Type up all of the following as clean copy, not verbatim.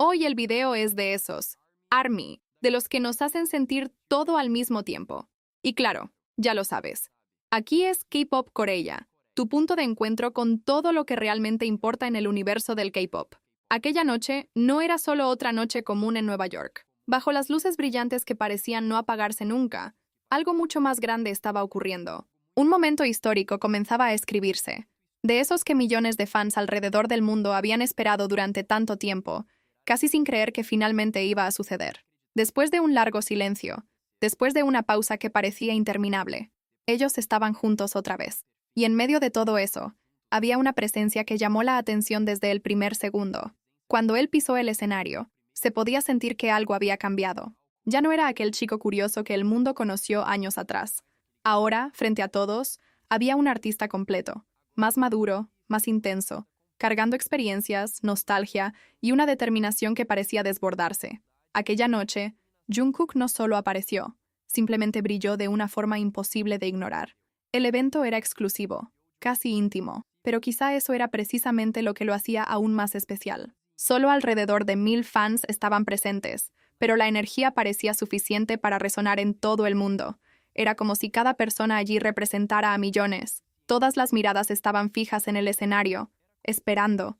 Hoy el video es de esos, ARMY, de los que nos hacen sentir todo al mismo tiempo. Y claro, ya lo sabes. Aquí es K-Pop Corea, tu punto de encuentro con todo lo que realmente importa en el universo del K-Pop. Aquella noche no era solo otra noche común en Nueva York. Bajo las luces brillantes que parecían no apagarse nunca, algo mucho más grande estaba ocurriendo. Un momento histórico comenzaba a escribirse. De esos que millones de fans alrededor del mundo habían esperado durante tanto tiempo, casi sin creer que finalmente iba a suceder. Después de un largo silencio, después de una pausa que parecía interminable, ellos estaban juntos otra vez. Y en medio de todo eso, había una presencia que llamó la atención desde el primer segundo. Cuando él pisó el escenario, se podía sentir que algo había cambiado. Ya no era aquel chico curioso que el mundo conoció años atrás. Ahora, frente a todos, había un artista completo, más maduro, más intenso, cargando experiencias, nostalgia y una determinación que parecía desbordarse. Aquella noche, Jungkook no solo apareció, simplemente brilló de una forma imposible de ignorar. El evento era exclusivo, casi íntimo, pero quizá eso era precisamente lo que lo hacía aún más especial. Solo alrededor de 1000 fans estaban presentes, pero la energía parecía suficiente para resonar en todo el mundo. Era como si cada persona allí representara a millones. Todas las miradas estaban fijas en el escenario, esperando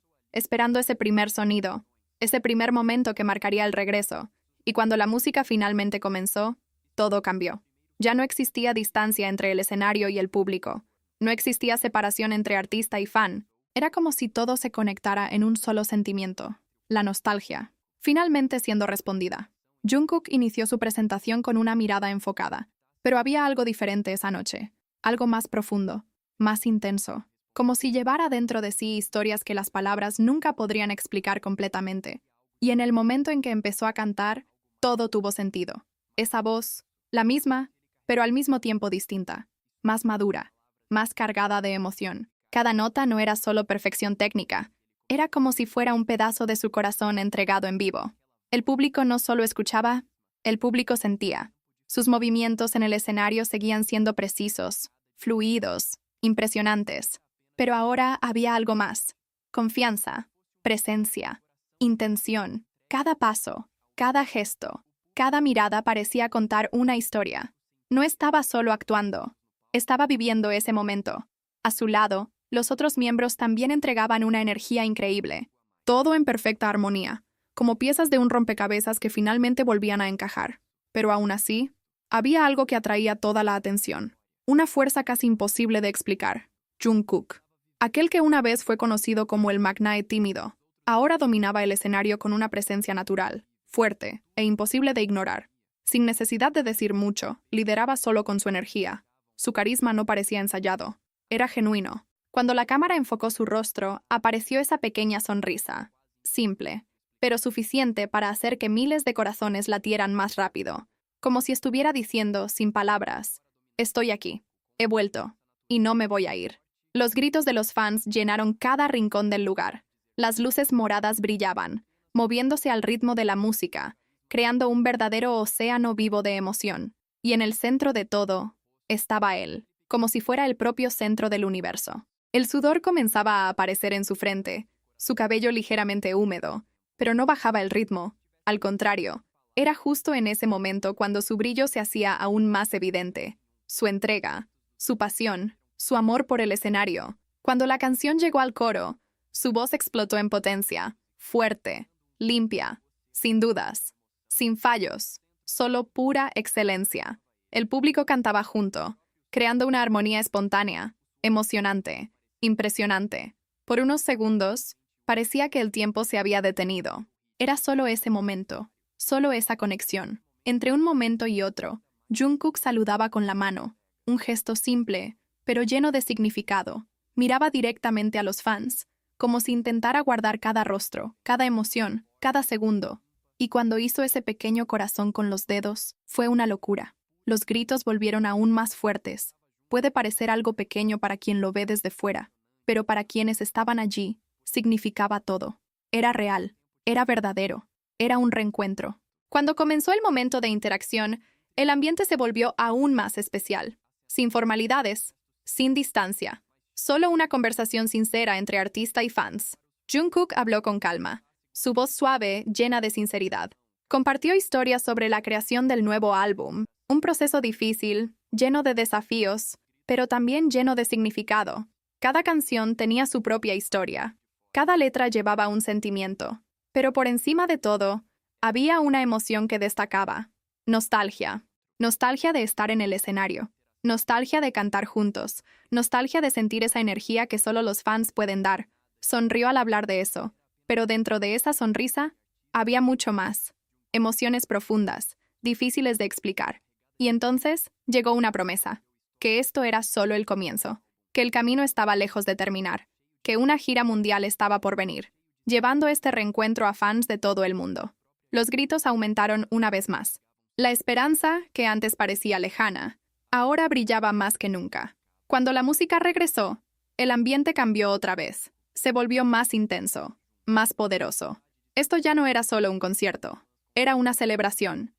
ese primer sonido, ese primer momento que marcaría el regreso. Y cuando la música finalmente comenzó, todo cambió. Ya no existía distancia entre el escenario y el público. No existía separación entre artista y fan. Era como si todo se conectara en un solo sentimiento, la nostalgia, finalmente siendo respondida. Jungkook inició su presentación con una mirada enfocada, pero había algo diferente esa noche, algo más profundo, más intenso, como si llevara dentro de sí historias que las palabras nunca podrían explicar completamente. Y en el momento en que empezó a cantar, todo tuvo sentido. Esa voz, la misma, pero al mismo tiempo distinta, más madura, más cargada de emoción. Cada nota no era solo perfección técnica, era como si fuera un pedazo de su corazón entregado en vivo. El público no solo escuchaba, el público sentía. Sus movimientos en el escenario seguían siendo precisos, fluidos, impresionantes. Pero ahora había algo más: confianza, presencia, intención. Cada paso, cada gesto, cada mirada parecía contar una historia. No estaba solo actuando, estaba viviendo ese momento. A su lado, los otros miembros también entregaban una energía increíble. Todo en perfecta armonía, como piezas de un rompecabezas que finalmente volvían a encajar. Pero aún así, había algo que atraía toda la atención. Una fuerza casi imposible de explicar. Jungkook. Aquel que una vez fue conocido como el magnate tímido, ahora dominaba el escenario con una presencia natural, fuerte e imposible de ignorar. Sin necesidad de decir mucho, lideraba solo con su energía. Su carisma no parecía ensayado, era genuino. Cuando la cámara enfocó su rostro, apareció esa pequeña sonrisa. Simple, pero suficiente para hacer que miles de corazones latieran más rápido, como si estuviera diciendo, sin palabras: estoy aquí, he vuelto, y no me voy a ir. Los gritos de los fans llenaron cada rincón del lugar. Las luces moradas brillaban, moviéndose al ritmo de la música, creando un verdadero océano vivo de emoción. Y en el centro de todo, estaba él, como si fuera el propio centro del universo. El sudor comenzaba a aparecer en su frente, su cabello ligeramente húmedo, pero no bajaba el ritmo. Al contrario, era justo en ese momento cuando su brillo se hacía aún más evidente. Su entrega, su pasión, su amor por el escenario. Cuando la canción llegó al coro, su voz explotó en potencia, fuerte, limpia, sin dudas, sin fallos, solo pura excelencia. El público cantaba junto, creando una armonía espontánea, emocionante, impresionante. Por unos segundos, parecía que el tiempo se había detenido. Era solo ese momento, solo esa conexión. Entre un momento y otro, Jungkook saludaba con la mano, un gesto simple, pero lleno de significado. Miraba directamente a los fans, como si intentara guardar cada rostro, cada emoción, cada segundo. Y cuando hizo ese pequeño corazón con los dedos, fue una locura. Los gritos volvieron aún más fuertes. Puede parecer algo pequeño para quien lo ve desde fuera, pero para quienes estaban allí, significaba todo. Era real, era verdadero, era un reencuentro. Cuando comenzó el momento de interacción, el ambiente se volvió aún más especial. Sin formalidades, sin distancia, solo una conversación sincera entre artista y fans. Jungkook habló con calma, su voz suave, llena de sinceridad. Compartió historias sobre la creación del nuevo álbum, un proceso difícil, lleno de desafíos, pero también lleno de significado. Cada canción tenía su propia historia. Cada letra llevaba un sentimiento. Pero por encima de todo, había una emoción que destacaba. Nostalgia. Nostalgia de estar en el escenario. Nostalgia de cantar juntos. Nostalgia de sentir esa energía que solo los fans pueden dar. Sonrió al hablar de eso. Pero dentro de esa sonrisa, había mucho más. Emociones profundas, difíciles de explicar. Y entonces llegó una promesa. Que esto era solo el comienzo. Que el camino estaba lejos de terminar. Que una gira mundial estaba por venir, llevando este reencuentro a fans de todo el mundo. Los gritos aumentaron una vez más. La esperanza, que antes parecía lejana, ahora brillaba más que nunca. Cuando la música regresó, el ambiente cambió otra vez. Se volvió más intenso, más poderoso. Esto ya no era solo un concierto. Era una celebración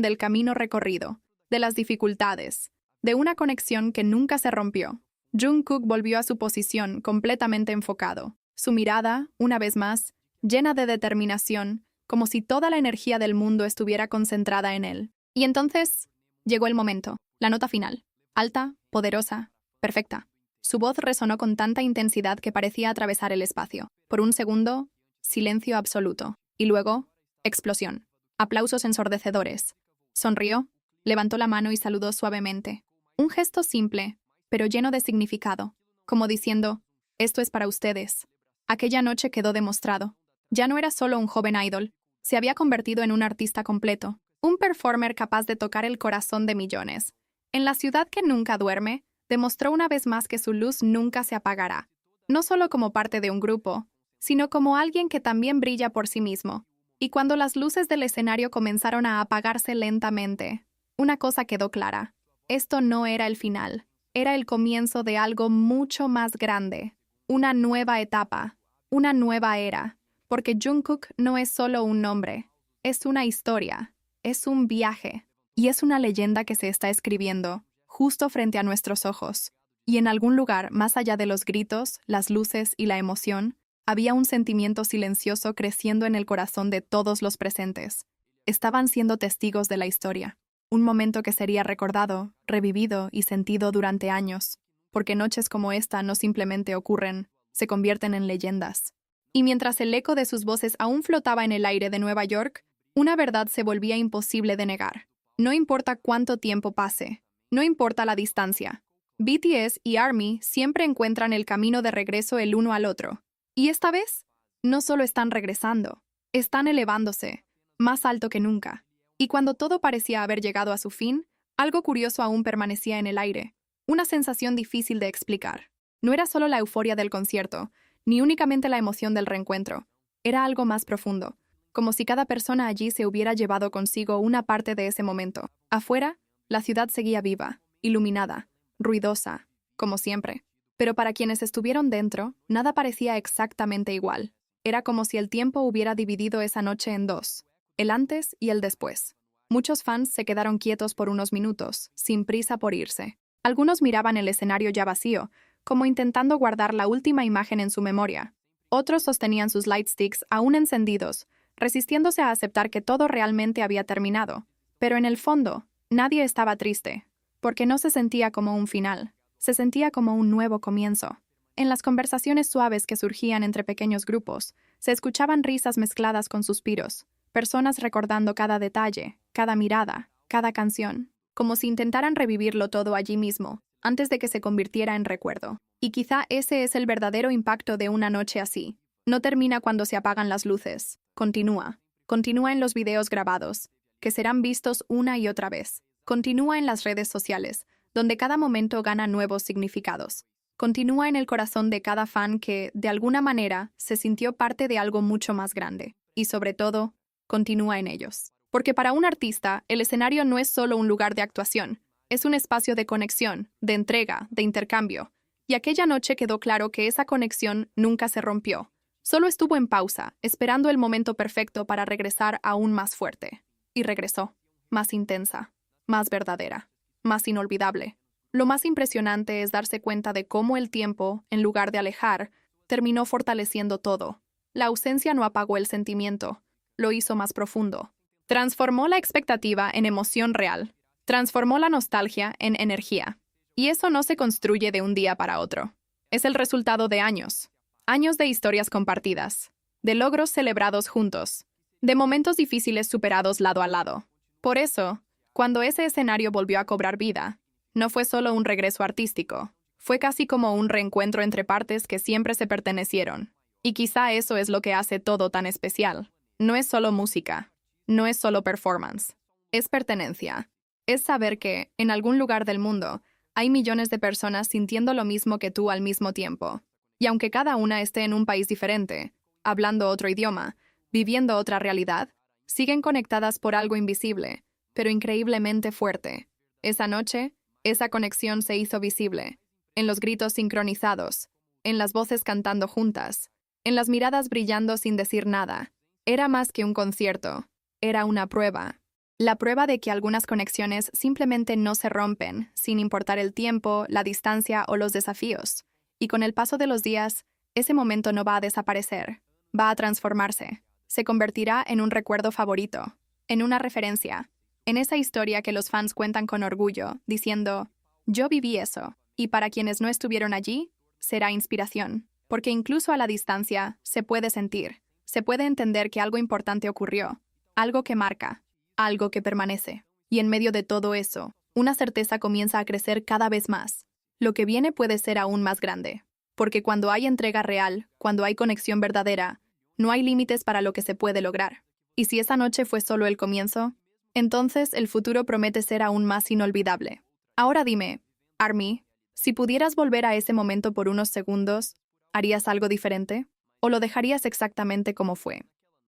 del camino recorrido, de las dificultades, de una conexión que nunca se rompió. Jungkook volvió a su posición completamente enfocado, su mirada, una vez más, llena de determinación, como si toda la energía del mundo estuviera concentrada en él. Y entonces llegó el momento, la nota final, alta, poderosa, perfecta. Su voz resonó con tanta intensidad que parecía atravesar el espacio. Por un segundo, silencio absoluto. Y luego, explosión. Aplausos ensordecedores. Sonrió, levantó la mano y saludó suavemente. Un gesto simple, pero lleno de significado, como diciendo, esto es para ustedes. Aquella noche quedó demostrado. Ya no era solo un joven idol, se había convertido en un artista completo, un performer capaz de tocar el corazón de millones. En la ciudad que nunca duerme, demostró una vez más que su luz nunca se apagará, no solo como parte de un grupo, sino como alguien que también brilla por sí mismo. Y cuando las luces del escenario comenzaron a apagarse lentamente, una cosa quedó clara. Esto no era el final. Era el comienzo de algo mucho más grande, una nueva etapa, una nueva era, porque Jungkook no es solo un nombre, es una historia, es un viaje, y es una leyenda que se está escribiendo justo frente a nuestros ojos. Y en algún lugar, más allá de los gritos, las luces y la emoción, había un sentimiento silencioso creciendo en el corazón de todos los presentes. Estaban siendo testigos de la historia. Un momento que sería recordado, revivido y sentido durante años, porque noches como esta no simplemente ocurren, se convierten en leyendas. Y mientras el eco de sus voces aún flotaba en el aire de Nueva York, una verdad se volvía imposible de negar. No importa cuánto tiempo pase, no importa la distancia, BTS y ARMY siempre encuentran el camino de regreso el uno al otro. Y esta vez, no solo están regresando, están elevándose, más alto que nunca. Y cuando todo parecía haber llegado a su fin, algo curioso aún permanecía en el aire, una sensación difícil de explicar. No era solo la euforia del concierto, ni únicamente la emoción del reencuentro. Era algo más profundo, como si cada persona allí se hubiera llevado consigo una parte de ese momento. Afuera, la ciudad seguía viva, iluminada, ruidosa, como siempre. Pero para quienes estuvieron dentro, nada parecía exactamente igual. Era como si el tiempo hubiera dividido esa noche en dos, el antes y el después. Muchos fans se quedaron quietos por unos minutos, sin prisa por irse. Algunos miraban el escenario ya vacío, como intentando guardar la última imagen en su memoria. Otros sostenían sus lightsticks aún encendidos, resistiéndose a aceptar que todo realmente había terminado. Pero en el fondo, nadie estaba triste, porque no se sentía como un final, se sentía como un nuevo comienzo. En las conversaciones suaves que surgían entre pequeños grupos, se escuchaban risas mezcladas con suspiros, personas recordando cada detalle, cada mirada, cada canción, como si intentaran revivirlo todo allí mismo, antes de que se convirtiera en recuerdo. Y quizá ese es el verdadero impacto de una noche así. No termina cuando se apagan las luces. Continúa. Continúa en los videos grabados, que serán vistos una y otra vez. Continúa en las redes sociales, donde cada momento gana nuevos significados. Continúa en el corazón de cada fan que, de alguna manera, se sintió parte de algo mucho más grande. Y sobre todo, continúa en ellos. Porque para un artista, el escenario no es solo un lugar de actuación, es un espacio de conexión, de entrega, de intercambio. Y aquella noche quedó claro que esa conexión nunca se rompió. Solo estuvo en pausa, esperando el momento perfecto para regresar aún más fuerte. Y regresó, más intensa, más verdadera, más inolvidable. Lo más impresionante es darse cuenta de cómo el tiempo, en lugar de alejar, terminó fortaleciendo todo. La ausencia no apagó el sentimiento, lo hizo más profundo. Transformó la expectativa en emoción real. Transformó la nostalgia en energía. Y eso no se construye de un día para otro. Es el resultado de años. Años de historias compartidas. De logros celebrados juntos. De momentos difíciles superados lado a lado. Por eso, cuando ese escenario volvió a cobrar vida, no fue solo un regreso artístico. Fue casi como un reencuentro entre partes que siempre se pertenecieron. Y quizá eso es lo que hace todo tan especial. No es solo música. No es solo performance. Es pertenencia. Es saber que, en algún lugar del mundo, hay millones de personas sintiendo lo mismo que tú al mismo tiempo. Y aunque cada una esté en un país diferente, hablando otro idioma, viviendo otra realidad, siguen conectadas por algo invisible, pero increíblemente fuerte. Esa noche, esa conexión se hizo visible, en los gritos sincronizados, en las voces cantando juntas, en las miradas brillando sin decir nada. Era más que un concierto, era una prueba. La prueba de que algunas conexiones simplemente no se rompen, sin importar el tiempo, la distancia o los desafíos. Y con el paso de los días, ese momento no va a desaparecer, va a transformarse. Se convertirá en un recuerdo favorito, en una referencia, en esa historia que los fans cuentan con orgullo, diciendo, yo viví eso, y para quienes no estuvieron allí, será inspiración, porque incluso a la distancia se puede sentir, se puede entender que algo importante ocurrió, algo que marca, algo que permanece. Y en medio de todo eso, una certeza comienza a crecer cada vez más. Lo que viene puede ser aún más grande, porque cuando hay entrega real, cuando hay conexión verdadera, no hay límites para lo que se puede lograr. Y si esa noche fue solo el comienzo, entonces el futuro promete ser aún más inolvidable. Ahora dime, Army, si pudieras volver a ese momento por unos segundos, ¿harías algo diferente? ¿O lo dejarías exactamente como fue?